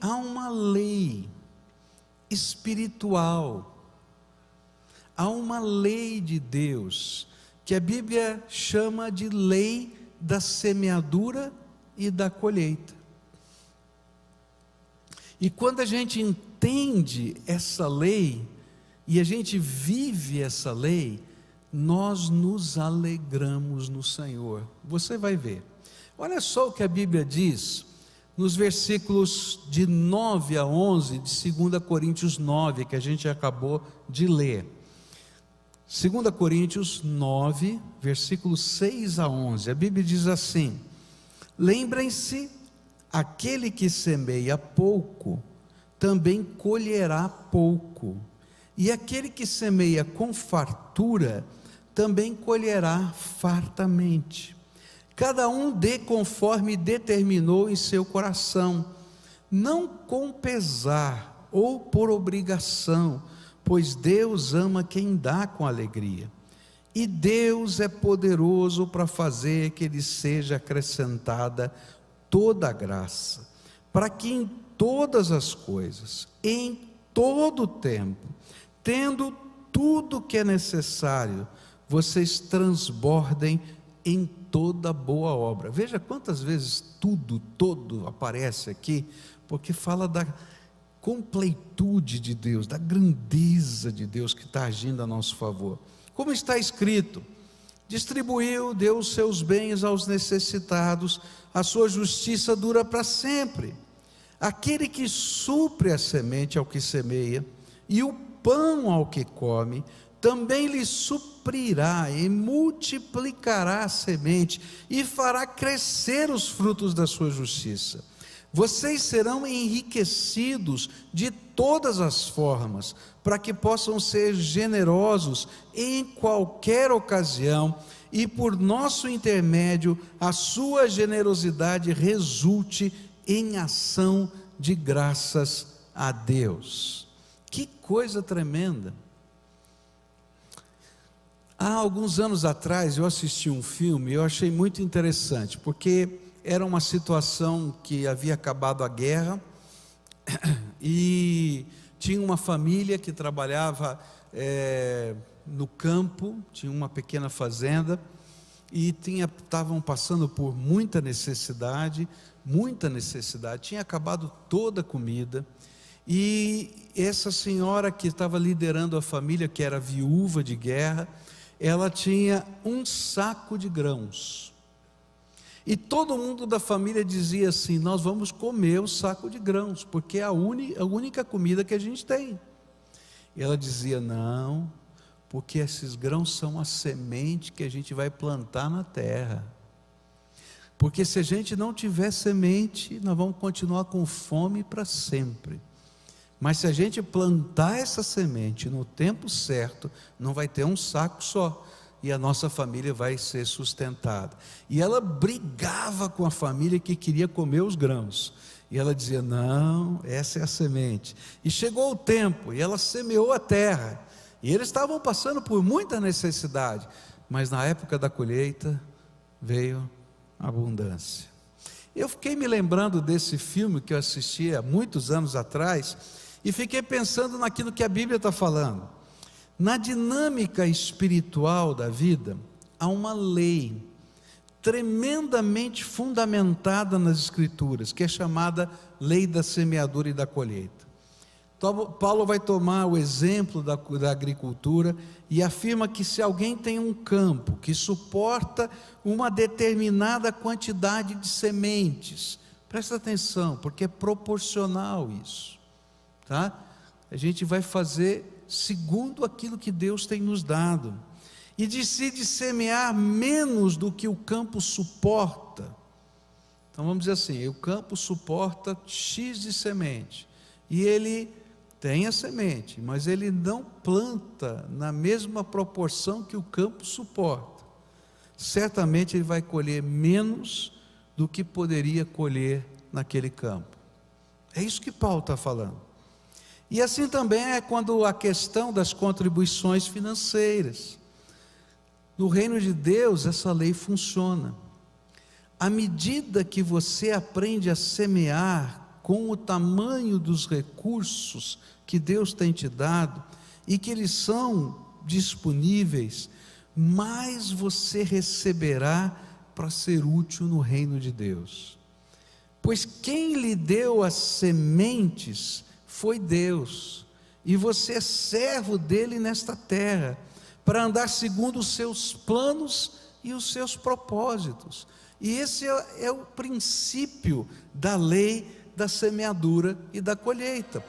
há uma lei espiritual, há uma lei de Deus, que a Bíblia chama de lei da semeadura e da colheita. E quando a gente entende essa lei, e a gente vive essa lei, nós nos alegramos no Senhor. Você vai ver. Olha só o que a Bíblia diz, nos versículos de 9 a 11, de 2 Coríntios 9, que a gente acabou de ler. 2 Coríntios 9, versículos 6 a 11, a Bíblia diz assim: lembrem-se, aquele que semeia pouco, também colherá pouco, e aquele que semeia com fartura, também colherá fartamente. Cada um dê conforme determinou em seu coração, não com pesar ou por obrigação, pois Deus ama quem dá com alegria. E Deus é poderoso para fazer que lhe seja acrescentada toda a graça, para que em todas as coisas, em todo o tempo, tendo tudo o que é necessário, vocês transbordem em toda boa obra. Veja quantas vezes todo aparece aqui, porque fala da completude de Deus, da grandeza de Deus que está agindo a nosso favor. Como está escrito: distribuiu, deu os seus bens aos necessitados, a sua justiça dura para sempre. Aquele que supre a semente ao que semeia, e o pão ao que come, também lhe suprirá e multiplicará a semente, e fará crescer os frutos da sua justiça. Vocês serão enriquecidos de todas as formas, para que possam ser generosos em qualquer ocasião, e por nosso intermédio, a sua generosidade resulte em ação de graças a Deus. Que coisa tremenda! Há alguns anos atrás eu assisti um filme e eu achei muito interessante, porque era uma situação que havia acabado a guerra e tinha uma família que trabalhava no campo, tinha uma pequena fazenda e estavam passando por muita necessidade, tinha acabado toda a comida, e essa senhora que estava liderando a família, que era viúva de guerra, ela tinha um saco de grãos, e todo mundo da família dizia assim: nós vamos comer o saco de grãos, porque é a única comida que a gente tem. E ela dizia: não, porque esses grãos são a semente que a gente vai plantar na terra, porque se a gente não tiver semente, nós vamos continuar com fome para sempre. Mas se a gente plantar essa semente no tempo certo, não vai ter um saco só, e a nossa família vai ser sustentada. E ela brigava com a família que queria comer os grãos, e ela dizia: não, essa é a semente. E chegou o tempo, e ela semeou a terra, e eles estavam passando por muita necessidade, mas na época da colheita veio a abundância. Eu fiquei me lembrando desse filme que eu assisti há muitos anos atrás, e fiquei pensando naquilo que a Bíblia está falando. Na dinâmica espiritual da vida, há uma lei tremendamente fundamentada nas Escrituras, que é chamada lei da semeadura e da colheita. Então, Paulo vai tomar o exemplo da agricultura e afirma que se alguém tem um campo que suporta uma determinada quantidade de sementes, presta atenção, porque é proporcional isso, tá? A gente vai fazer segundo aquilo que Deus tem nos dado, e decide semear menos do que o campo suporta. Então vamos dizer assim: o campo suporta X de semente, e ele tem a semente, mas ele não planta na mesma proporção que o campo suporta. Certamente ele vai colher menos do que poderia colher naquele campo. É isso que Paulo está falando. E assim também é quando a questão das contribuições financeiras. No reino de Deus, essa lei funciona. À medida que você aprende a semear com o tamanho dos recursos que Deus tem te dado e que eles são disponíveis, mais você receberá para ser útil no reino de Deus. Pois quem lhe deu as sementes foi Deus, e você é servo dele nesta terra, para andar segundo os seus planos e os seus propósitos. E esse é o princípio da lei da semeadura e da colheita.